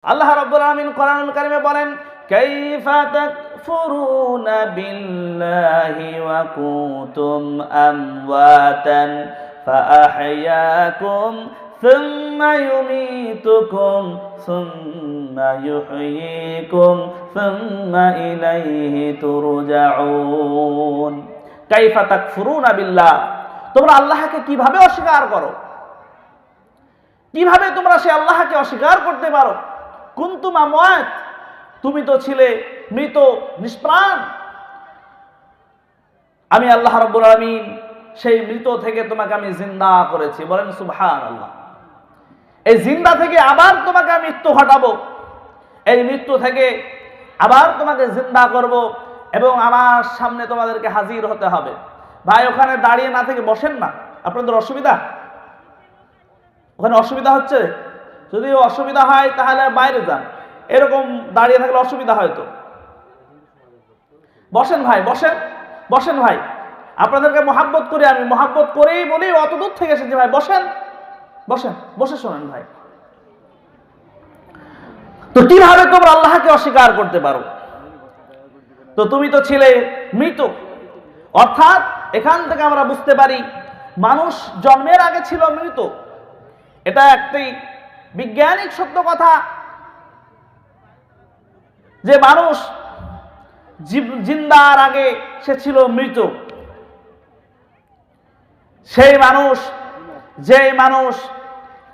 আল্লাহ রাব্বুল আলামিন কোরআনুল কারীমে বলেন, কাইফা তাকফুরুনা বিল্লাহি ওয়া কুনতুম আমওয়াতান ফাআহইয়াকুম সুম্মা ইউমীতুকুম সুম্মা ইউহয়ীকুম সুম্মা ইলাইহি তুরজাউন। কাইফা তাকফুরুনা বিল্লাহ, তোমরা আল্লাহকে কিভাবে অস্বীকার করো? কিভাবে তোমরা সে আল্লাহকে অস্বীকার করতে পারো? কুনতুম আমওয়াত, তুমি তো ছিলে মৃত, নিষ্প্রাণ। আমি আল্লাহ রাব্বুল আলামিন সেই মৃত থেকে তোমাকে আমি জিন্দা করেছি। বলেন সুবহানাল্লাহ। এই জিন্দা থেকে আবার তোমাকে আমি মৃত্যু ঘটাবো, এই মৃত্যু থেকে আবার তোমাকে জিন্দা করব এবং আমার সামনে তোমাদেরকে হাজির হতে হবে। ভাই, ওখানে দাঁড়িয়ে না থেকে বসেন না, আপনাদের অসুবিধা? ওখানে অসুবিধা হচ্ছে? যদি অসুবিধা হয় তাহলে বাইরে যান, এরকম দাঁড়িয়ে থাকলে অসুবিধা হয়তো। বসেন ভাই, বসেন বসেন ভাই, আপনাদেরকে মহাব্বত করি, আমি মহাব্বত করেই বলি, অত দূর থেকে এসেছি ভাই, বসেন বসেন, বসে শোনেন ভাই। তো কিভাবে তোমরা আল্লাহকে অস্বীকার করতে পারো? তো তুমি তো ছিলে মৃত। অর্থাৎ এখান থেকে আমরা বুঝতে পারি মানুষ জন্মের আগে ছিল মৃত। এটা একটি বিজ্ঞানিক সত্য কথা যে মানুষ জিন্দার আগে সে ছিল মৃত। সেই মানুষ, যেই মানুষ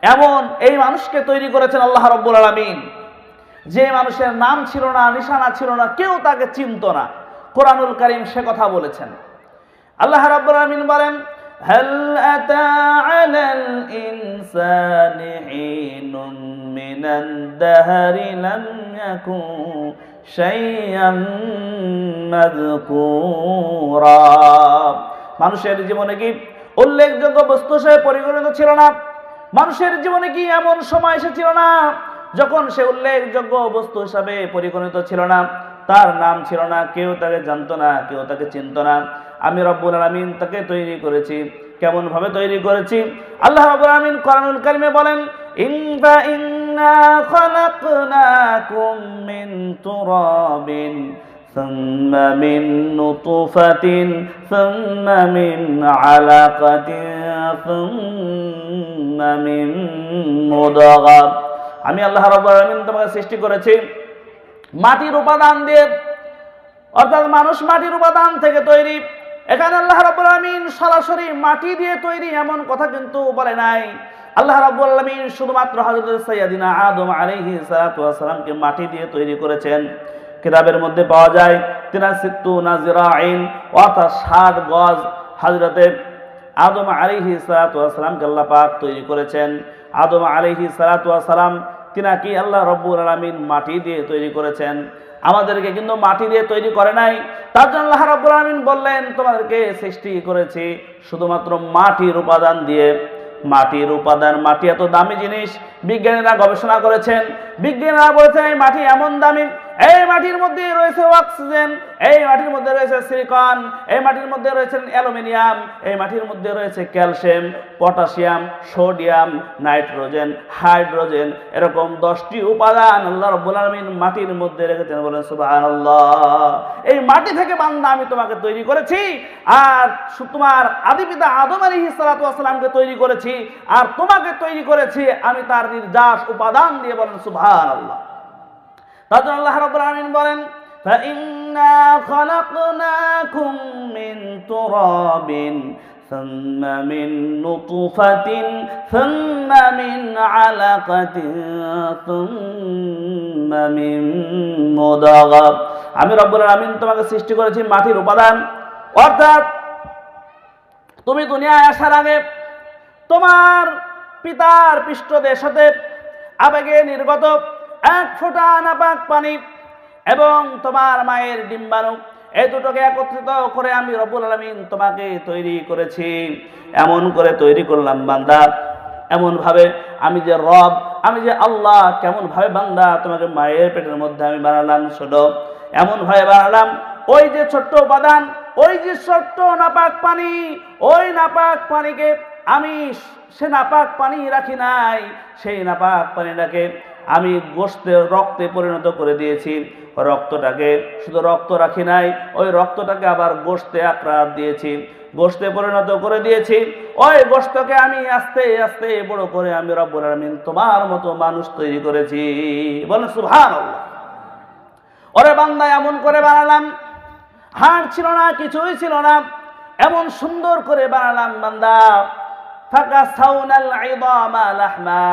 এমন, এই মানুষকে তৈরি করেছেন আল্লাহ রাব্বুল আলামিন। যে মানুষের নাম ছিল না, নিশানা ছিল না, কেউ তাকে চিনত না, কোরআনুল কারীম সে কথা বলেছেন। আল্লাহ রাব্বুল আলামিন বলেন, হাল আতা আলাল ইনসানি হিনুম মিনাদ দাহরি লাম ইয়াকুন শাইআম মাযকুরা। মানুষের জীবনে কি উল্লেখযোগ্য বস্তু সে পরিগণিত ছিল না? মানুষের জীবনে কি এমন সময় এসেছিল না যখন সে উল্লেখযোগ্য বস্তু হিসাবে পরিগণিত ছিল না? তার নাম ছিল না, কেউ তাকে জানতো না, কেউ তাকে চিনত না। আমি রব্বুল আলামিন তাকে তৈরি করেছি। কেমন ভাবে তৈরি করেছি? আল্লাহ রাব্বুল আলামিন কোরআনুল কারীমে বলেন, ইন্না খালাকনাকুম মিন তুরাবিন সুম্মা মিন নুতফাতিন সুম্মা মিন আলাকাতিন সুম্মা মিন মুদগা। আমি আল্লাহ রাব্বুল আলামিন তোমাকে সৃষ্টি করেছি মাটির উপাদান দিয়ে, অর্থাৎ মানুষ মাটির উপাদান থেকে তৈরি। এখানে আল্লাহ রাব্বুল আলামিন সরাসরি মাটি দিয়ে তৈরি এমন কথা কিন্তু বলে নাই। আল্লাহ রাব্বুল আলামিন শুধুমাত্র হযরত সাইয়্যিদিনা আদম আলাইহিস সালাতু ওয়াস সালামকে মাটি দিয়ে তৈরি করেছেন। কিতাবের মধ্যে পাওয়া যায় 63 জিরাইন, অর্থাৎ 60 গজ হযরতে আদম আলাইহিস সালাতু ওয়াস সালামকে আল্লাহ পাক তৈরি করেছেন। আদম আলাইহিস সালাতু ওয়াস সালাম তিনাকে আল্লাহ রাব্বুল আলামিন মাটি দিয়ে তৈরি করেছেন, আমাদেরকে কিন্তু মাটি দিয়ে তৈরি করে নাই। তার জন্য আল্লাহ রাব্বুল আলামিন বললেন, তোমাদেরকে সৃষ্টি করেছি শুধুমাত্র মাটির উপাদান দিয়ে। মাটির উপাদান, মাটি এত দামি জিনিস, বিজ্ঞানীরা গবেষণা করেছেন, বিজ্ঞানীরা বলেছেন এই মাটি এমন দামি, এই মাটির মধ্যে রয়েছে অক্সিজেন, এই মাটির মধ্যে রয়েছে সিলিকন, এই মাটির মধ্যে রয়েছে অ্যালুমিনিয়াম, এই মাটির মধ্যে রয়েছে calcium, potassium, sodium, nitrogen, hydrogen, এরকম 10টি উপাদান আল্লাহ রাব্বুল আলামিন মাটির মধ্যে রেখেছেন। বলেন সুবহানাল্লাহ। এই মাটি থেকে বান্দা আমি তোমাকে তৈরি করেছি, আর তোমার আদি পিতা আদম আলাইহিস সালাতু ওয়াস সালামকে তৈরি করেছি, আর তোমাকে তৈরি করেছি আমি তার নির্যাস উপাদান দিয়ে। বলেন সুবহানাল্লাহ। তারপর আল্লাহ রাব্বুল আলামিন বলেন, ফাইন্না খালাকনাকুম মিন তুরাবিন সুম্মা মিন নুতফাতিন সুম্মা মিন আলাকাতিন সুম্মা মিন মুদগা। আমি রব্বুল আলামিন তোমাকে সৃষ্টি করেছি মাটির উপাদান। অর্থাৎ তুমি দুনিয়ায় আসার আগে তোমার পিতার পৃষ্ঠদেশ হতে আবেগে নির্গত 1 ফোঁটা নাপাক পানি এবং তোমার মায়ের ডিম্বাণু, এই দুটোকে একত্রিত করে আমি রব্বুল আলামিন তোমাকে তৈরি করেছি। এমন করে তৈরি করলাম বান্দা, এমন ভাবে আমি যে রব, আমি যে আল্লাহ, কেমন ভাবে বান্দা তোমাকে মায়ের পেটের মধ্যে আমি বানালাম। শোনো, এমন ভাবে বানালাম, ওই যে ছোট্ট উপাদান, ওই যে ছোট্ট নাপাক পানি, ওই নাপাক পানিকে আমি, সে নাপাক পানি রাখি নাই, সেই নাপাক পানিটাকে আমি রক্তে পরিণত করে দিয়েছি। রক্তটাকে শুধু রক্ত রাখি নাই, ওই রক্তটাকে আবার গোশতে আকরার দিয়েছি, গোশতে পরিণত করে দিয়েছি। ওই গোশতকে আমি আস্তে আস্তে বড় করে আমি রব্বুল আলামিন তোমার মতো মানুষ তৈরি করেছি। বলেন সুবহানাল্লাহ। ওরে বান্দা এমন করে বানালাম, হাড় ছিল না, কিছুই ছিল না, এমন সুন্দর করে বানালাম বান্দা। ফাকা সাউনাল ইদামা লাহমা,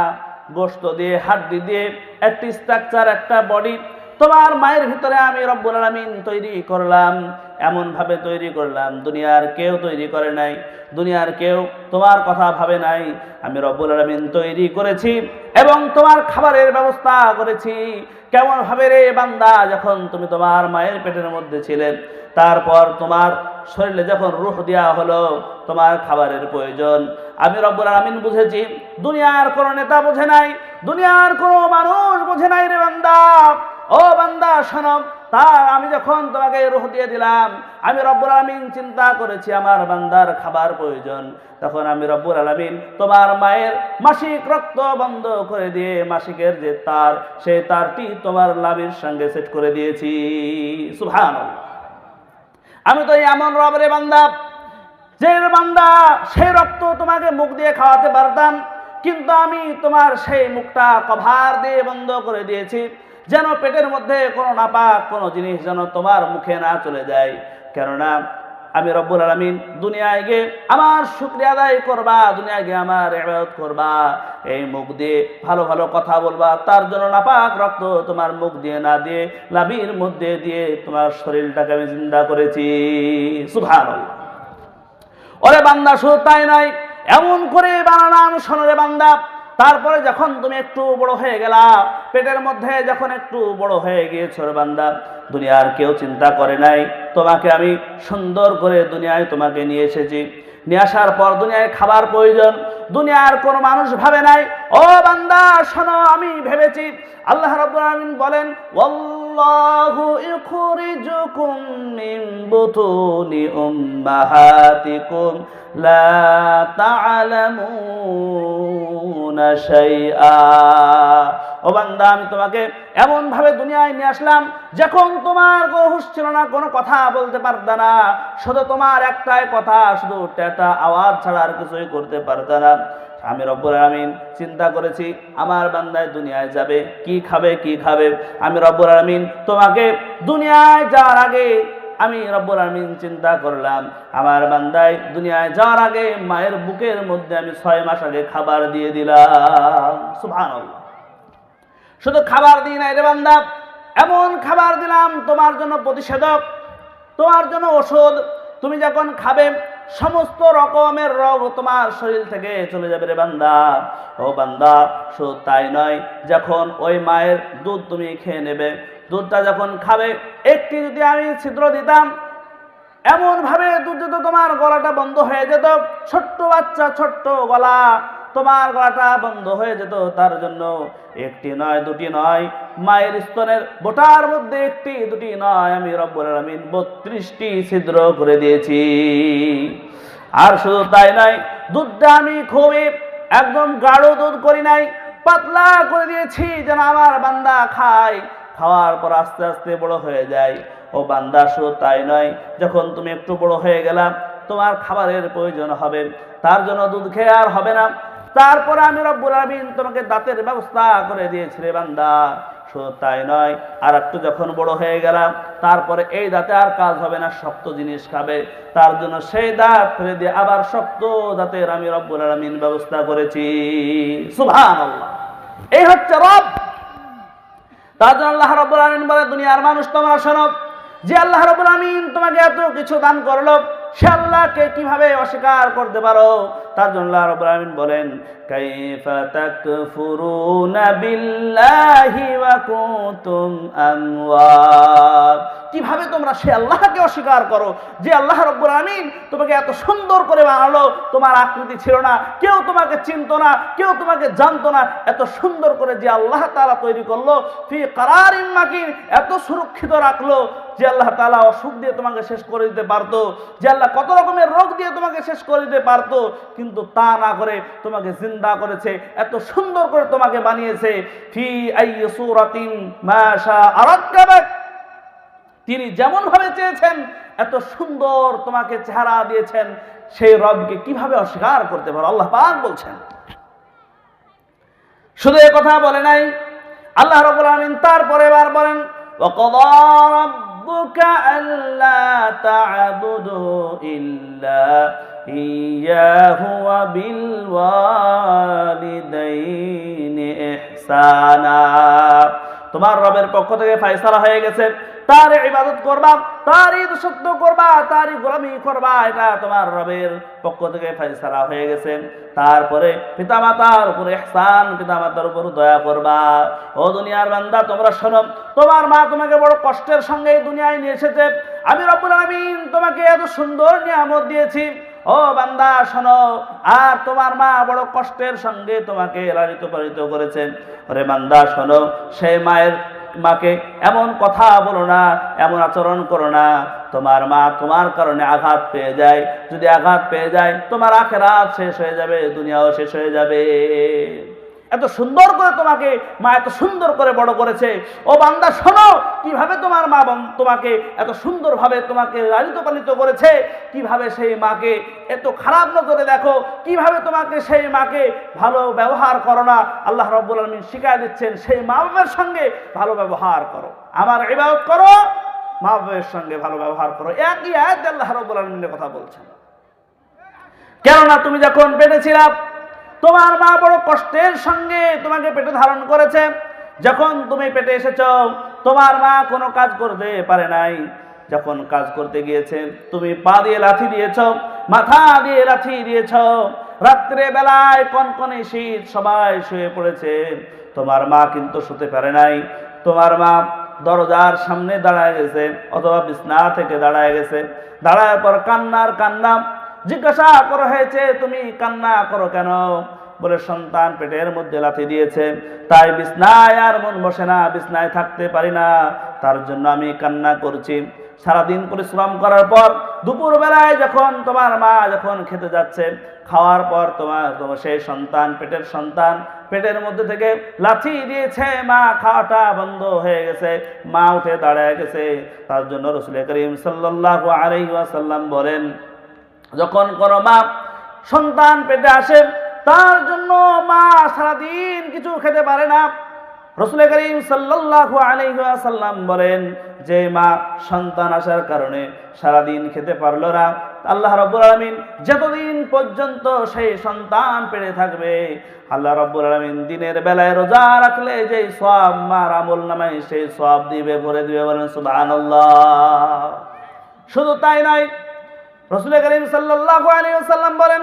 গোশত দিয়ে হাড্ডি দিয়ে একটি স্ট্রাকচার, একটা বডি তোমার মায়ের ভিতরে আমি রব্বুল আলামিন তৈরি করলাম। এমন ভাবে তৈরি করলাম দুনিয়ার কেউ তৈরি করে নাই, দুনিয়ার কেউ তোমার কথা ভাবে নাই। আমি রব্বুল আলামিন তৈরি করেছি এবং তোমার খাবারের ব্যবস্থা করেছি। কেমন ভাবে রে বান্দা, যখন তুমি তোমার মায়ের পেটের মধ্যে ছিলে, তারপর তোমার শরীরে যখন রূহ দেওয়া হলো, তোমার খাবারের প্রয়োজন আমি রব্বুল আলামিন বুঝেছি। দুনিয়ার কোনো নেতা বোঝে নাই, দুনিয়ার কোনো মানুষ বোঝে নাই রে বান্দা। ও বান্দা শোনো, আমি যখন তোমাকে রূহ দিয়ে দিলাম, আমি রব্বুল আলামিন চিন্তা করেছি আমার বান্দার খাবার প্রয়োজন। তখন আমি রব্বুল আলামিন তোমার মায়ের মাসিক রক্ত বন্ধ করে দিয়ে মাসিকের যে তার, সেই তারটি তোমার লাভির সঙ্গে সেট করে দিয়েছি। সুবহানাল্লাহ। আমি তো এমন রব রে বান্দা, যে বান্দা সেই রক্ত তোমাকে মুখ দিয়ে খাওয়াতে পারতাম, কিন্তু আমি তোমার সেই মুখটা কভার দিয়ে বন্ধ করে দিয়েছি, যেন পেটের মধ্যে কোনো নাপাক কোনো জিনিস যেন তোমার মুখে না চলে যায়। কেননা আমি রব্বুল আলামিন দুনিয়ায় গিয়ে আমার শুকরিয়া আদায় করবা, দুনিয়ায় গিয়ে আমার ইবাদত করবা, এই মুখ দিয়ে ভালো ভালো কথা বলবা, তার জন্য নাপাক রক্ত তোমার মুখ দিয়ে না দিয়ে লাভির মধ্যে দিয়ে তোমার শরীরটাকে আমি জিন্দা করেছি। সুবহানাল্লাহ। ওরে বান্দা শুধু তাই নয়, এমন করে বানালাম শোনরে বান্দা। তারপরে যখন তুমি একটু বড় হয়ে গেলা, পেটের মধ্যে যখন একটু বড় হয়ে গিয়েছ রে বান্দা, দুনিয়ার কেউ চিন্তা করে নাই, তোমাকে আমি সুন্দর করে দুনিয়ায় তোমাকে নিয়ে এসেছি। নিয়ে আসার পর দুনিয়ায় খাবার প্রয়োজন, দুনিয়ার কোনো মানুষ ভাবে নাই। ও বান্দা শোনো, আমি ভেবেছি। আল্লাহ রাব্বুল আলামিন বলেন, ওয়াল্লাহু ইখরিজুকুম মিন বুতুনি উম্মাহাতিকুম লা তা'লামুনা শাইআ। ও বান্দা, আমি তোমাকে এমন ভাবে দুনিয়ায় নিয়ে আসলাম, যখন তোমার কোনো হুঁশ ছিল না, কোনো কথা বলতে পারতা না, শুধু তোমার একটাই কথা, শুধু একটা আওয়াজ ছাড়া আর কিছুই করতে পারতা না। আমি রব্বুল আলামিন চিন্তা করেছি আমার বান্দায় দুনিয়ায় যাবে, কি খাবে কি খাবে। আমি রব্বুল আলামিন তোমাকে দুনিয়ায় যাওয়ার আগে আমি রব্বুল আলামিন চিন্তা করলাম, আমার বান্দায় দুনিয়ায় যাওয়ার আগে মায়ের বুকের মধ্যে আমি 6 মাস আগে খাবার দিয়ে দিলাম। সুবহানাল্লাহ। শুধু খাবার দিই নাই রে বান্দা, এমন খাবার দিলাম তোমার জন্য প্রতিষেধক, তোমার জন্য ওষুধ। তুমি যখন খাবে সমস্ত রকমের রোগ তোমার শরীর থেকে চলে যাবে রে বান্দা। ও বান্দা শুধু তাই নয়, যখন ওই মায়ের দুধ তুমি খেয়ে নেবে, দুধটা যখন খাবে, একটি যদি আমি ছিদ্র দিতাম, এমন ভাবে দুধ যেত তোমার গলাটা বন্ধ হয়ে যেত। ছোট্ট বাচ্চা, ছোট্ট গলা, তোমার গলাটা বন্ধ হয়ে যেত। তার জন্য একটি নয়, দুটি নয়, মায়ের স্তনের বোটার মধ্যে একটি দুটি নয়, আমি রব্বুল আলামিন 32টি ছিদ্র করে দিয়েছি। আর শুধু তাই নয়, দুধটা আমি খুবই একদম গাঢ় দুধ করি নাই, পাতলা করে দিয়েছি, যেন আমার বান্দা খায়, খাওয়ার পর আস্তে আস্তে বড় হয়ে যায়। ও বান্দা শুধু তাই নয়, যখন তুমি একটু বড় হয়ে গেলা, তোমার খাবারের প্রয়োজন হবে, তার জন্য দুধ খেয়ে আর হবে না। তারপরে আমি রব্বুল আলামিন তোমাকে দাঁতের ব্যবস্থা করে দিয়েছি রে বান্দা। শুধু তাই নয়, আর একটু যখন বড় হয়ে গেলাম, তারপরে এই দাঁতে আর কাজ হবে না, শক্ত জিনিস খাবে, তার জন্য সেই দাঁত ফেলে দিয়ে আবার শক্ত দাঁতের আমি রব্বুল আলামিন ব্যবস্থা করেছি। সুবহানাল্লাহ। এই হচ্ছে রব। তার জন্য আল্লাহ রাব্বুল আলামিন বলে, দুনিয়ার মানুষ তোমরা শোনো, যে আল্লাহ রাব্বুল আলামিন তোমাকে এত কিছু দান করলো, সে আল্লাহকে কিভাবে অস্বীকার করতে পারো? তার জন্য আল্লাহ রাব্বুল আলামিন বলেন, কাইফা তাকফুরুনা বিল্লাহি ওয়া কুনতুম আমওয়াত। কিভাবে তোমরা সে আল্লাহকে অস্বীকার করো, যে আল্লাহ রাব্বুল আলামিন তোমাকে এত সুন্দর করে বানালো, তোমার আকৃতি ছিল না, কেউ তোমাকে চিনতো না, কেউ তোমাকে জানতো না, এত সুন্দর করে যে আল্লাহ তাআলা তৈরি করলো, ফি কারারিম মাকিন, এত সুরক্ষিত রাখলো, যে আল্লাহ তাআলা অসুখ দিয়ে তোমাকে শেষ করে দিতে পারতো, যে আল্লাহ কত রকমের রোগ দিয়ে তোমাকে শেষ করে দিতে পারতো, কিন্তু তা না করে তোমাকে জিন্দা করেছে, এত সুন্দর করে তোমাকে বানিয়েছে। ফি আইয়ি সূরাতিন মা শাআ রাক্কাবাক, তিনি যেমন ভাবে চেয়েছেন এত সুন্দর তোমাকে চেহারা দিয়েছেন, সেই রবকে কিভাবে অস্বীকার করতে পারো? আল্লাহ পাক বলছেন। শুধু এই কথা বলে নাই, আল্লাহ রাব্বুল আলামিন তারপরে বার বলেন, ওয়াকাদা রাব্বুকা আল্লা তা'বুদু ইল্লা ইয়াহু ওয়া বিল ওয়ালিদাইনি ইহসানা। তোমার রবের পক্ষ থেকে ফয়সালা হয়ে গেছে, তার ইবাদত করবা, তারই দাসত্ব করবা, তারই গোলামি করবা, এটা তোমার রবের পক্ষ থেকে ফয়সালা হয়ে গেছে। তারপরে পিতামাতার উপর ইহসান, পিতামাতার উপর দয়া করবা। ও দুনিয়ার বান্দা তোমরা শোনো, তোমার মা তোমাকে বড় কষ্টের সঙ্গে এই দুনিয়ায় নিয়ে এসেছে, আমি রব্বুল আলামিন তোমাকে এত সুন্দর নিয়ামত দিয়েছি। ও বান্দা শোনো, আর তোমার মা বড় কষ্টের সঙ্গে তোমাকে লালিত পালিত করেছেন। ওরে বান্দা শোনো, সেই মাকে এমন কথা বলো না, এমন আচরণ করো না, তোমার মা তোমার কারণে আঘাত পেয়ে যায়। যদি আঘাত পেয়ে যায় তোমার আখিরাত শেষ হয়ে যাবে, দুনিয়াও শেষ হয়ে যাবে। এত সুন্দর করে তোমাকে মা এত সুন্দর করে বড় করেছে। ও বান্দা শোনো, কিভাবে তোমার মা তোমাকে এত সুন্দরভাবে তোমাকে লালিত পালিত করেছে, কিভাবে সেই মাকে এত খারাপ নজরে দেখো, কিভাবে তোমাকে সেই মাকে ভালো ব্যবহার করো না। আল্লাহ রাব্বুল আলামিন শিখিয়ে দিচ্ছেন, সেই মা বাবার সঙ্গে ভালো ব্যবহার করো, আমার ইবাদত করো, মা বাবার সঙ্গে ভালো ব্যবহার করো। একই আয়াতে আল্লাহ রাব্বুল আলামিনের কথা বলছেন। কেননা তুমি যখন পেটে ছিলা, তোমার মা বড় কষ্টের সঙ্গে তোমাকে পেটে ধারণ করেছে। যখন তুমি পেটে এসেছো, তোমার মা কোনো কাজ করতে পারে নাই। যখন কাজ করতে গিয়েছে, তুমি পা দিয়ে লাথি দিয়েছ, মাথা দিয়ে লাথি দিয়েছ। রাত্রে বেলায় কনকনে শীত, সবাই শুয়ে পড়েছে, তোমার মা কিন্তু শুতে পারে নাই। তোমার মা দরজার সামনে দাঁড়ায় গেছে, অথবা বিছনা থেকে দাঁড়ায় গেছে। দাঁড়ায় পর কান্নার কান্না। জিজ্ঞাসা করা হয়েছে, তুমি কান্না করো কেন? বলে, সন্তান পেটের মধ্যে লাথি দিয়েছে, তাই বিছনায় আর মন বসে না, বিছনায় থাকতে পারি না, তার জন্য আমি কান্না করছি। সারাদিন পরিশ্রম করার পর দুপুর বেলায় যখন তোমার মা যখন খেতে যাচ্ছে, খাওয়ার পর তোমার সেই সন্তান, পেটের সন্তান পেটের মধ্যে থেকে লাথি দিয়েছে, মা খাওয়াটা বন্ধ হয়ে গেছে, মা উঠে দাঁড়ায় গেছে। তার জন্য রাসূল করিম সাল্লাল্লাহু আলাইহি ওয়াসাল্লাম বলেন, যখন কোনো মা সন্তান পেটে আসে, তার জন্য মা সারাদিন কিছু খেতে পারে না। রাসূল করিম সাল্লাল্লাহু আলাইহি ওয়াসাল্লাম বলেন, যে মা সন্তান আসার কারণে সারাদিন খেতে পারলো না, আল্লাহ রাব্বুল আলামিন যতদিন পর্যন্ত সেই সন্তান পেটে থাকবে, আল্লাহ রাব্বুল আলামিন দিনের বেলায় রোজা রাখলে যে সওয়াব মার আমলনামায় সেই সওয়াব দিবে, ভরে দিবে। বলেন সুবহানাল্লাহ। শুধু তাই নয়, রাসূল করিম সাল্লাল্লাহু আলাইহি ওয়াসাল্লাম বলেন,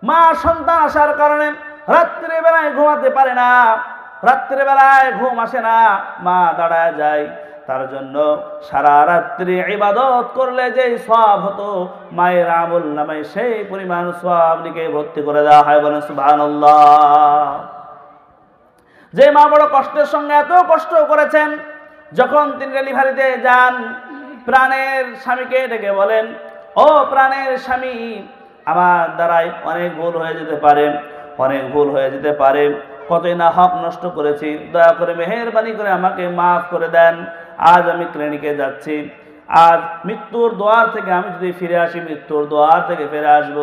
মা সন্তান আসার কারণে রাত্রে বেলায় ঘুমাতে পারে না, রাত্রে বেলায় ঘুম আসে না, মা দাঁড়ায় যায়। তার জন্য সারা রাত্রি ইবাদত করলে যে সওয়াব হতো, মায়ের আমলনামায় সেই পরিমাণ সওয়াব লিখে ভর্তি করে দেওয়া হয়। বলেন সুবহানাল্লাহ। যে মা বড় কষ্টের সঙ্গে এত কষ্ট করেছেন, যখন তিনি ডেলিভারিতে যান, প্রাণের স্বামীকে ডেকে বলেন, ও প্রাণের স্বামী, আমার দ্বারাই অনেক ভুল হয়ে যেতে পারে, অনেক ভুল হয়ে যেতে পারে, কতই না হক নষ্ট করেছি, দয়া করে মেহেরবানি করে আমাকে মাফ করে দেন। আজ আমি ক্লিনিকে যাচ্ছি, আজ মৃত্যুর দোয়ার থেকে আমি যদি ফিরে আসি, মৃত্যুর দোয়ার থেকে ফিরে আসবো,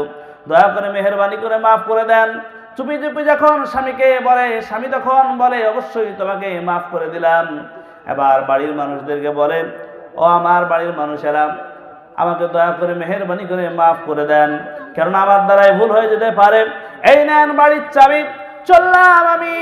দয়া করে মেহেরবানি করে মাফ করে দেন। চুপি চুপি যখন স্বামীকে বলে, স্বামী তখন বলে, অবশ্যই তোমাকে মাফ করে দিলাম। এবার বাড়ির মানুষদেরকে বলে, ও আমার বাড়ির মানুষেরা, আমাকে দয়া করে মেহেরবানি করে মাফ করে দেন, কারণ আমার দ্বারাই ভুল হয়ে যেতে পারে। এই নেন বাড়ির চাবি, চললাম আমি।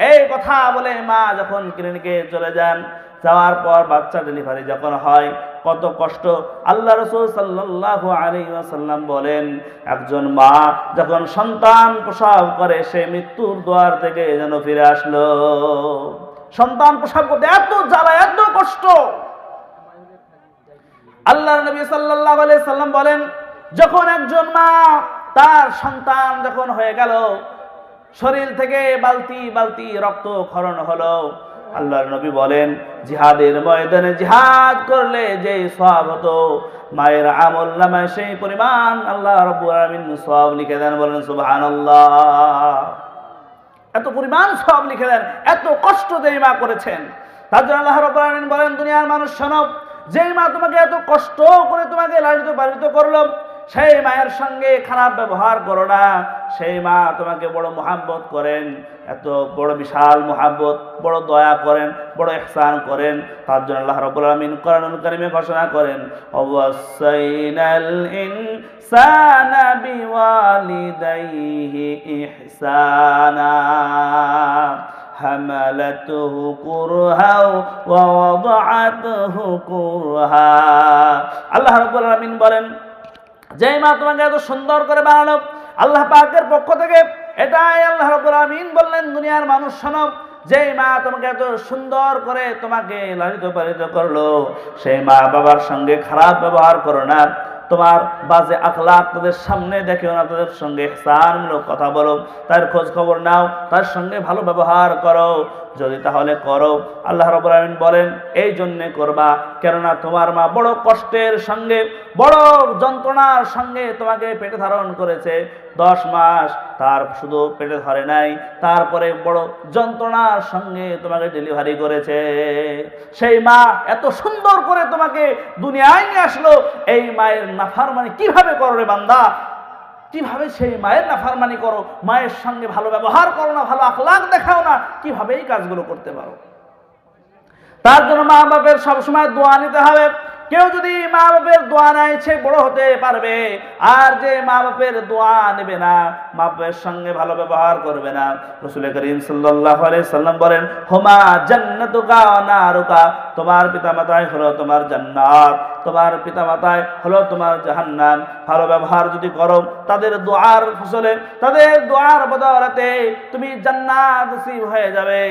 এই কথা বলে মা যখন ক্লিনিকে চলে যান, যাওয়ার পর বাচ্চা ডেলিভারি যখন হয়, কত কষ্ট। আল্লাহ রাসূল সাল্লাল্লাহু আলাইহি ওয়াসাল্লাম বলেন, একজন মা যখন সন্তান প্রসব করে, সে মৃত্যুর দ্বার থেকে যেন ফিরে আসলো। সন্তান প্রসব করতে এত জ্বালা, এত কষ্ট। আল্লাহর নবী সাল্লাল্লাহু আলাইহি সাল্লাম বলেন, যখন একজন মা তার সন্তান যখন হয়ে গেল, শরীর থেকে বালতি বালতি রক্ত ক্ষরণ হলো, আল্লাহর নবী বলেন, জিহাদের ময়দানে জিহাদ করলে যে সওয়াব হতো, মায়ের আমল নামায় সেই পরিমাণ আল্লাহ রাব্বুল আলামিন সওয়াব লিখে দেন। বলেন সুবহানাল্লাহ। এত পরিমাণ সওয়াব লিখে দেন, এত কষ্ট যেই মা করেছেন। তার জন্য আল্লাহ রাব্বুল আলামিন বলেন, দুনিয়ার মানুষ শোনো, যেই মা তোমাকে এত কষ্ট করে তোমাকে লালিত পালিত করলো, সেই মায়ের সঙ্গে খারাপ ব্যবহার করো না। সেই মা তোমাকে বড় মুহাব্বত করেন, এত বড় বিশাল মুহাব্বত, বড় দয়া করেন, বড় ইহসান করেন। তার জন্য আল্লাহ রাব্বুল আলামিন কোরআনুল কারীমে ঘোষণা করেন, ওয়াসাইনাল ইনসানা বিওয়ালিদাইহি ইহসানা হামালাতুহু কুরহা ওয়া ওয়াদাআতুহু কুরহা। আল্লাহ রাব্বুল আলামিন বলেন, যেই মা তোমাকে এত সুন্দর করে বানালো আল্লাহ পাকের পক্ষ থেকে, এটাই আল্লাহ রাব্বুল আলামিন বললেন, দুনিয়ার মানুষ শোনো, যেই মা তোমাকে এত সুন্দর করে তোমাকে লালিত পালিত করলো, সেই মা বাবার সঙ্গে খারাপ ব্যবহার করো না। তোমার বাজে আখলাক তাদের সামনে দেখেও না, তাদের সঙ্গে ইহসানমূলক কথা বলো, তার খোঁজ খবর নাও, তার সঙ্গে ভালো ব্যবহার করো। যদি তাহলে করো, আল্লাহ রাব্বুল আলামিন বলেন, এই জন্যে করবা কেননা তোমার মা বড় কষ্টের সঙ্গে, বড় যন্ত্রণার সঙ্গে তোমাকে পেটে ধারণ করেছে 10 মাস। তার শুধু পেটে ধরে নাই, তারপরে বড় যন্ত্রণার সঙ্গে তোমাকে ডেলিভারি করেছে। সেই মা এত সুন্দর করে তোমাকে দুনিয়ায় নিয়ে আসলো, এই মায়ের নাফরমানি কিভাবে করো রে বান্দা? কিভাবে সেই মায়ের নাফরমানি করো? মায়ের সঙ্গে ভালো ব্যবহার করো না, ভালো আখলাক দেখাও না, কিভাবে এই কাজগুলো করতে পারো? তার জন্য মা বাপের সবসময় দোয়া নিতে হবে। কেউ যদি মা বাপের দোয়া নেয়, সে বড় হতে পারবে। আর যে মা বাপের দোয়া নেবে না, মা বাপের সঙ্গে ভালো ব্যবহার করবে না, রাসূল করিম সাল্লাল্লাহু আলাইহি সাল্লাম বলেন, হুমা জান্নাতুকা ওয়া নারুকা, তোমার পিতামাতাই হলো তোমার জান্নাত, তোমার পিতামাতাই হলো তোমার জাহান্নাম। ভালো ব্যবহার যদি করো, তাদের দোয়ার ফসলে, তাদের দোয়ার বদৌলতে তুমি জান্নাত নসিব হয়ে যাবে।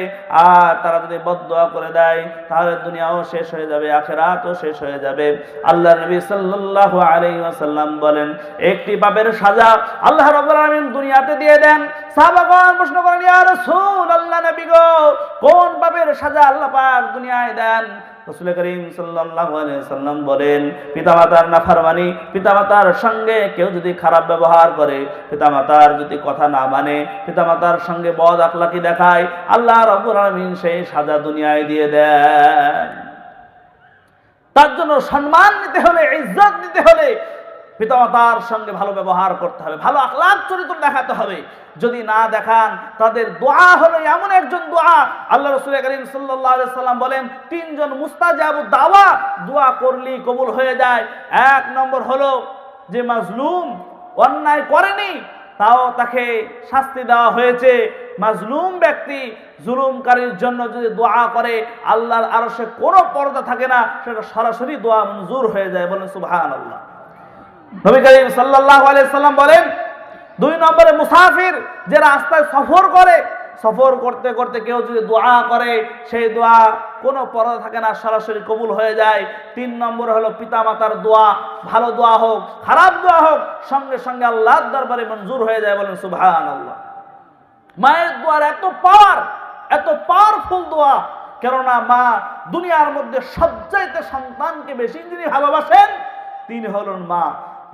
আর তারা যদি বদদোয়া করে দেয়, তাহলে দুনিয়াও শেষ হয়ে যাবে, আখিরাতও শেষ হয়ে যাবে। আল্লাহ নবী সাল্লাল্লাহু আলাইহি ওয়াসাল্লাম বলেন, একটি পাপের সাজা আল্লাহ রাব্বুল আলামিন দুনিয়াতে দিয়ে দেন। সাহাবাগণ প্রশ্ন করেন, ইয়া রাসূলুল্লাহ, নবী গো, কোন পাপের সাজা আল্লাহ পাক দুনিয়ায় দেন? রাসূল করিম সাল্লাল্লাহু আলাইহি ওয়াসাল্লাম বলেন, পিতামাতার নাফরমানি, পিতামাতার সঙ্গে কেউ যদি খারাপ ব্যবহার করে, পিতামাতার যদি কথা না মানে, পিতামাতার সঙ্গে বদ আখলাকি দেখায়, আল্লাহ রাব্বুল আলামিন সেই সাজা দুনিয়ায় দিয়ে দেন। তার জন্য সম্মান নিতে হলে, ইজ্জত নিতে হলে পিতামাতার সঙ্গে ভালো ব্যবহার করতে হবে, ভালো আখলাক চরিত্র দেখাতে হবে। যদি না দেখান, তাদের দোয়া হলো এমন একজন দোয়া, আল্লাহ রাসূল করিম সাল্লাল্লাহু আলাইহি সাল্লাম বলেন, 3 জন মুস্তাজাবুদ দাওয়া, দোয়া করলেই কবুল হয়ে যায়। 1 নম্বর হলো যে মাজলুম, অন্যায় করেনি তাও তাকে শাস্তি দেওয়া হয়েছে। মাজলুম ব্যক্তি জুলুমকারীর জন্য যদি দোয়া করে, আল্লাহর আরশে কোনো পর্দা থাকে না, সেটা সরাসরি দোয়া মঞ্জুর হয়ে যায়। বলেন সুবহানাল্লাহ। নবী করিম সাল্লাল্লাহু আলাইহি সাল্লাম বলেন, 2 নম্বরে মুসাফির, যে রাস্তায় সফর করে, সফর করতে করতে কেউ যদি দোয়া করে, সেই দোয়া কোনো পর্দা থাকে না, সরাসরি কবুল হয়ে যায়। 3 নম্বর হলো পিতামাতার দোয়া, ভালো দোয়া হোক, খারাপ দোয়া হোক, সঙ্গে সঙ্গে আল্লাহর দরবারে মঞ্জুর হয়ে যায়। বলেন সুবহানাল্লাহ। মায়ের দোয়ার এত পাওয়ার, এত পাওয়ারফুল দোয়া, কেননা মা দুনিয়ার মধ্যে সবচাইতে সন্তানকে বেশি যিনি ভালোবাসেন, তিনি হলেন মা।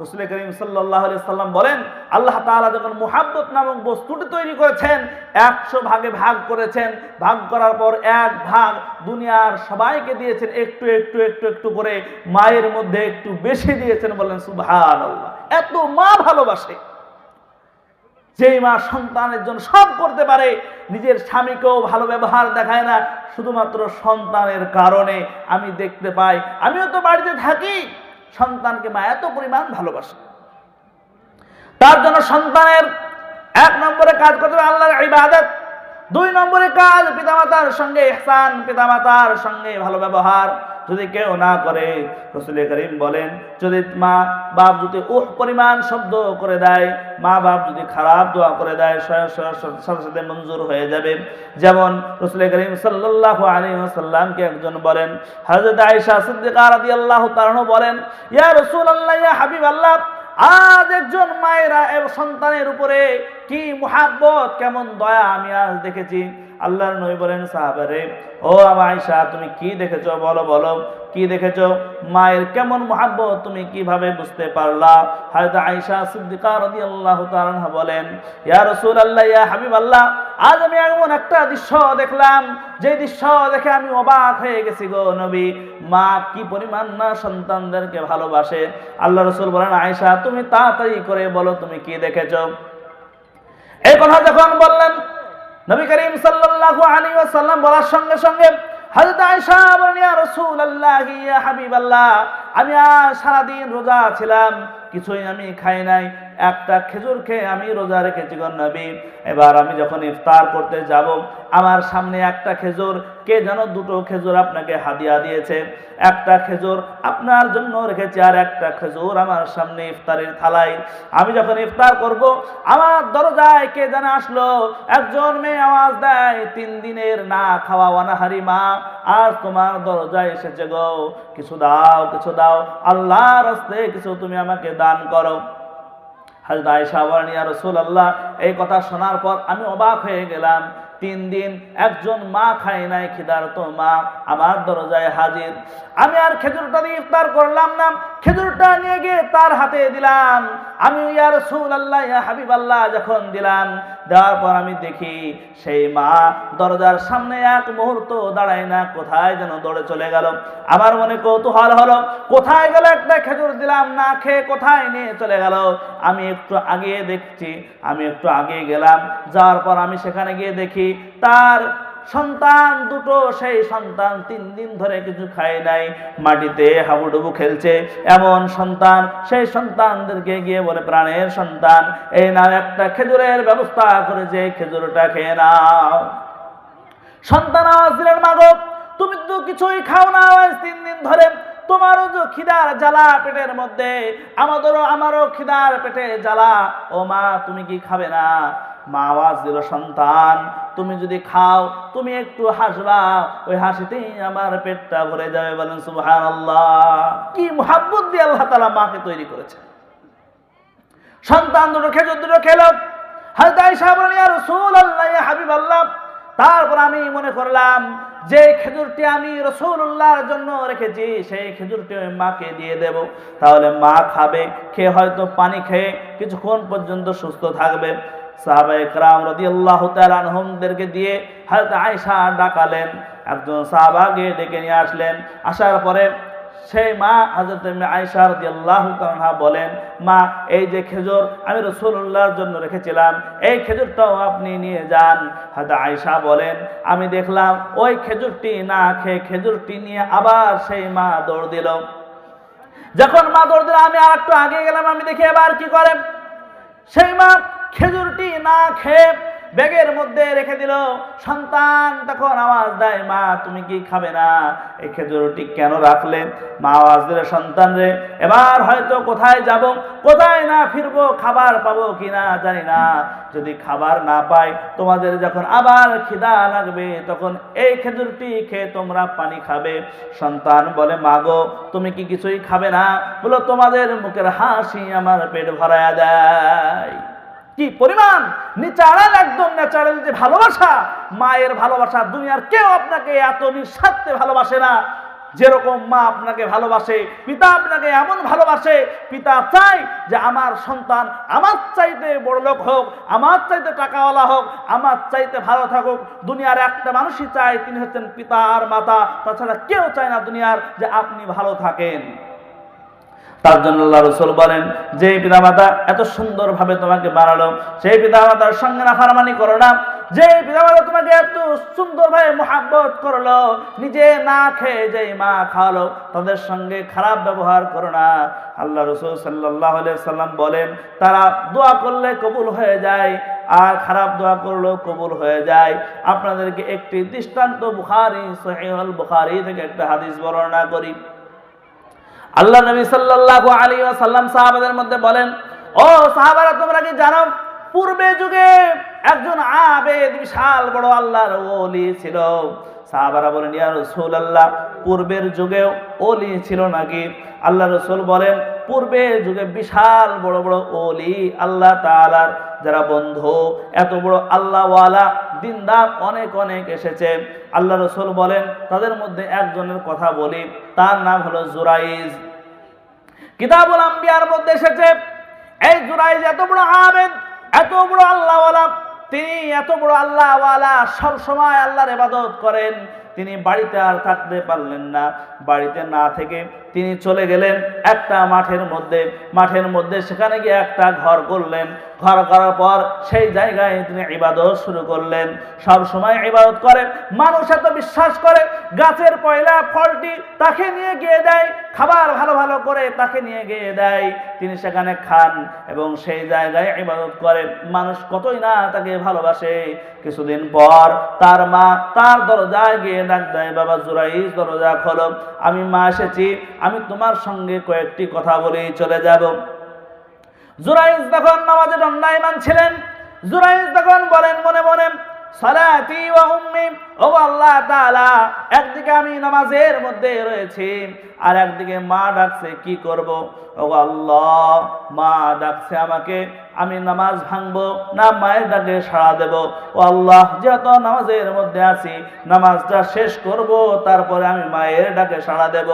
রাসূল করিম সাল্লাল্লাহু আলাইহি সাল্লাম বলেন, আল্লাহ তাআলা যখন মুহাব্বত নামক বস্তুটি তৈরি করেছেন, 100 ভাগে ভাগ করেছেন। ভাগ করার পর 1 ভাগ দুনিয়ার সবাইকে দিয়েছেন, একটু একটু একটু একটু করে মায়ের মধ্যে একটু বেশি দিয়েছেন। বলেন সুবহানাল্লাহ। এত মা ভালোবাসে, যেই মা সন্তানের জন্য সব করতে পারে, নিজের স্বামীকেও ভালো ব্যবহার দেখায় না, শুধুমাত্র সন্তানের কারণে। আমি দেখতে পাই, আমিও তো বাড়িতে থাকি, সন্তানকে মা এত পরিমাণ ভালোবাসে। তার জন্য সন্তানের 1 নম্বরে কাজ করতে হবে আল্লাহর ইবাদত, 2 নম্বরে কাজ পিতামাতার সঙ্গে ইহসান, পিতামাতার সঙ্গে ভালো ব্যবহার। যদি কেউ না করে, রাসূল করিম বলেন, যদি মা বাপ যদি পরিমাণ শব্দ করে দেয়, মা বাপ যদি খারাপ দোয়া করে দেয়, সাথে সাথে মঞ্জুর হয়ে যাবে। যেমন রাসূল করিম সাল্লাল্লাহু আলাইহি ওয়াসাল্লামকে একজন বলেন, হযরত আয়েশা সিদ্দিকা রাদিয়াল্লাহু তাআলা বলেন, ইয়া রাসূলুল্লাহ, ইয়া হাবিবাল্লাহ, আজ একজন মায়েরা এবং সন্তানের উপরে কি মুহাব্বত, কেমন দয়া আমি আজ দেখেছি। আল্লাহর নবী বলেন, সাহাবারে, ও আয়েশা, তুমি কি দেখেছো বলো বলো, কি দেখেছো? মায়ের কেমন মুহাব্বত তুমি কিভাবে বুঝতে পারলা? হযরত আয়েশা সিদ্দিকা রাদিয়াল্লাহু তাআলা আনহা বলেন, ইয়া রাসূলুল্লাহ, ইয়া হাবিবাল্লাহ, আজ আমি এমন একটা দৃশ্য দেখলাম, যে দৃশ্য দেখে আমি অবাক হয়ে গেছি গো নবী। মা কি পরিমাণ না সন্তানদেরকে ভালোবাসে। আল্লাহ রাসূল বলেন, আয়েশা, তুমি তাড়াতাড়ি করে বলো তুমি কি দেখেছো। এই কথা যখন বললেন, নবী করিম সাল্লাল্লাহু আলাইহি ওয়াসাল্লাম বলার সঙ্গে সঙ্গে হযরত আয়েশা বলেন, ইয়া রাসূলুল্লাহ, ইয়া হাবিবাল্লাহ, আমি আজ সারাদিন রোজা ছিলাম, কিছুই আমি খাই নাই, একটা খেজুর খেয়ে আমি রোজা রেখেছি গো নবী। এবার আমি যখন ইফতার করতে যাব, আমার সামনে একটা খেজুর, কে যেন দুটো খেজুর আপনাকে হাদিয়া দিয়েছে, একটা খেজুর আপনার জন্য রেখেছি, আর একটা খেজুর আমার সামনে ইফতারের থালায়। আমি যখন ইফতার করব, আমার দরজায় কে যেন আসলো, একজন মেয়ে আওয়াজ দেয়, 3 দিনের না খাওয়া অনাহারি মা আজ তোমার দরজায় এসেছে গো, কিছু দাও, কিছু দাও, আল্লাহর রাস্তে কিছু তুমি আমাকে দান করো। হযরত আয়েশা বলেন, ইয়া রাসূলুল্লাহ, এই কথা শোনার পর আমি অবাক হয়ে গেলাম। 3 দিন একজন মা খায় নাই, খিদার্ত মা আমার দরজায় হাজির। আমি আর খেজুরটা দিয়ে ইফতার করলাম না, খেজুরটা নিয়ে গিয়ে তার হাতে দিলাম। আমি ইয়া রাসূলুল্লাহ, ইয়া হাবিবাল্লাহ যখন দিলাম, দেওয়ার পর আমি দেখি সেই মা দরজার সামনে এক মুহূর্ত দাঁড়ায় না, কোথায় যেন দৌড়ে চলে গেল। আমার মনে কৌতূহল হলো, কোথায় গেল? একটা খেজুর দিলাম, না খেয়ে কোথায় নিয়ে চলে গেল। আমি একটু আগে দেখছি, আমি একটু আগে গেলাম, যাওয়ার পর আমি সেখানে গিয়ে দেখি তার সন্তান দুটো, সেই সন্তান 3 দিন ধরে কিছু খায় নাই, মাটিতে হাবুডুবু খেলছে। এমন সন্তান, সেই সন্তানদেরকে গিয়ে বলে, প্রাণের সন্তান, এই নাও একটা খেজুরের ব্যবস্থা করেছে, খেজুরটা খেয়ে নাও। সন্তান আওয়াজ দিলেন, মাগো, তুমি তো কিছুই খাও না 3 দিন ধরে, তোমারও যে খিদার জ্বালা পেটের মধ্যে, আমারও খিদার পেটে জ্বালা, ও মা তুমি কি খাবে না? মা আওয়াজ দিল, সন্তান, তুমি যদি খাও তুমি একটু হাসবা, ওই হাসিতেই আমার পেটটা ভরে যাবে। বলেন সুবহানাল্লাহ। কি মুহাব্বত দিয়ে আল্লাহ তাআলা মাকে তৈরি করেছেন। সন্তান দুটো খেজুর দুটো খেলো। হযরত আয়েশা বলেন, ইয়া রাসূলুল্লাহ, ইয়া হাবিবাল্লাহ, তারপর আমি মনে করলাম যে খেজুরটি আমি রাসূলুল্লাহর জন্য রেখেছি, সেই খেজুরটি ওই মাকে দিয়ে দেব, তাহলে মা খাবে, খেয়ে হয়তো পানি খেয়ে কিছুক্ষণ পর্যন্ত সুস্থ থাকবে। সাহাবায়ে কেরাম রাদিয়াল্লাহু তাআলা আনহুমদেরকে দিয়ে হযরত আয়েশা ডাকালেন, একজন সাহাবাকে ডেকে নিয়ে আসলেন। আসার পরে সেই মা হযরত আয়েশা রাদিয়াল্লাহু তাআলা বলেন, মা, এই যে খেজুর আমি রাসূলুল্লাহর জন্য রেখেছিলাম, এই খেজুরটাও আপনি নিয়ে যান। হযরত আয়েশা বলেন, আমি দেখলাম ওই খেজুরটি না খেয়ে খেজুরটি নিয়ে আবার সেই মা দৌড় দিল। যখন মা দৌড় দিল, আমি আর একটু আগে গেলাম, আমি দেখি এবার কি করে। সেই মা খেজুরটি না খেয়ে ব্যাগের মধ্যে রেখে দিল। সন্তান তখন আওয়াজ দেয়, মা তুমি কি খাবে না? এই খেজুরটি কেন রাখলে? মা আওয়াজ দিলে, সন্তান রে, এবার হয়তো কোথায় যাব, কোথায় না ফিরবো, খাবার পাবো কিনা জানি না। যদি খাবার না পাই, তোমাদের যখন আবার খিদা লাগবে, তখন এই খেজুরটি খেয়ে তোমরা পানি খাবে। সন্তান বলে, মা গো, তুমি কি কিছুই খাবে না? বলো, তোমাদের মুখের হাসি আমার পেট ভরায়া দেয়। কি পরিমাণ ন্যাচারাল, একদম ন্যাচারাল যে ভালোবাসা, মায়ের ভালোবাসা, দুনিয়ার কেউ আপনাকে এত নিঃস্বার্থে ভালোবাসে না যেরকম মা আপনাকে ভালোবাসে। পিতা আপনাকে এমন ভালোবাসে, পিতা চায় যে আমার সন্তান আমার চাইতে বড় লোক হোক, আমার চাইতে টাকাওয়ালা হোক, আমার চাইতে ভালো থাকুক। দুনিয়ার একটা মানুষই চায়, তিনি হচ্ছেন পিতা আর মাতা, তাছাড়া কেউ চায় না দুনিয়ার যে আপনি ভালো থাকেন। তার জন্য আল্লাহ রাসূল বলেন, যে পিতামাতা এত সুন্দরভাবে তোমাকে বানালো, সেই পিতামাতার সঙ্গে নাফরমানি করো না। যে পিতামাতা তোমাকে এত সুন্দরভাবে মুহাব্বত করলো, নিজে না খেয়ে যেই মা খাওয়ালো, তাদের সঙ্গে খারাপ ব্যবহার করো না। আল্লাহ রাসূল সাল্লাল্লাহু আলাইহি সাল্লাম বলেন, তারা দোয়া করলে কবুল হয়ে যায়, আর খারাপ দোয়া করলেও কবুল হয়ে যায়। আপনাদেরকে একটি দৃষ্টান্ত বুখারী, সহিহুল বুখারী থেকে একটা হাদিস বর্ণনা করি। আল্লাহ নবী সাল্লাল্লাহু আলাইহি ওয়াসাল্লাম সাহাবাদের মধ্যে বলেন, ও সাহাবারা, তোমরা কি জানো পূর্বে যুগে একজন আবেদ, বিশাল বড় আল্লাহর ওলি ছিল? সাহাবারা বলেন, ইয়া রাসূলুল্লাহ, পূর্বের যুগেও ওলি ছিল নাকি? আল্লাহ রাসূল বলেন, পূর্বের যুগে বিশাল বড় বড় ওলি, আল্লাহ তাআলার যারা বন্ধু, এত বড় আল্লাহওয়ালা দিনদার অনেক অনেক এসেছে। আল্লাহ রাসূল বলেন তাদের মধ্যে একজনের কথা বলি, তার নাম হলো জুরাইজ। কিতাবুল আম্বিয়ার মধ্যে এসেছে এই জুরাইজ এত বড় আবেদ, এত বড় আল্লাহওয়ালা, তিনি এত বড় আল্লাহওয়ালা, সব সময় আল্লাহর ইবাদত করেন। তিনি বাড়িতে আর থাকতে পারলেন না, বাড়িতে না থেকে তিনি চলে গেলেন একটা মাঠের মধ্যে সেখানে গিয়ে একটা ঘর করলেন। ঘর করার পর সেই জায়গায় তিনি ইবাদত শুরু করলেন। সব সময় ইবাদত করেন, মানুষ এত বিশ্বাস করে গাছের পয়লা ফলটি তাকে নিয়ে গিয়ে দেয়, খাবার ভালো ভালো করে তাকে নিয়ে গিয়ে দেয়, তিনি সেখানে খান এবং সেই জায়গায় ইবাদত করেন। মানুষ কতই না তাকে ভালোবাসে। কিছুদিন পর তার মা তার দরজায় গিয়ে ডাক দেয়, বাবা জুরাইজ দরজা খোলো, আমি মা এসেছি, আমি তোমার সঙ্গে কয়েকটি কথা বলেই চলে যাব। জুরাইজ তখন নামাজে দণ্ডায়মান ছিলেন। জুরাইজ তখন বলেন মনে মনে, সালাতি ওয়া উম্মি, ও আল্লাহ তাআলা, একদিকে আমি নামাজের মধ্যে রয়েছি আর একদিকে মা ডাকছে, কি করব? ও আল্লাহ, মা ডাকছে আমাকে, আমি নামাজ ভাঙবো না মায়ের ডাকে সাড়া দেব? ও আল্লাহ, যেহেতু নামাজের মধ্যে আছি, নামাজটা শেষ করব, তারপরে আমি মায়ের ডাকে সাড়া দেব।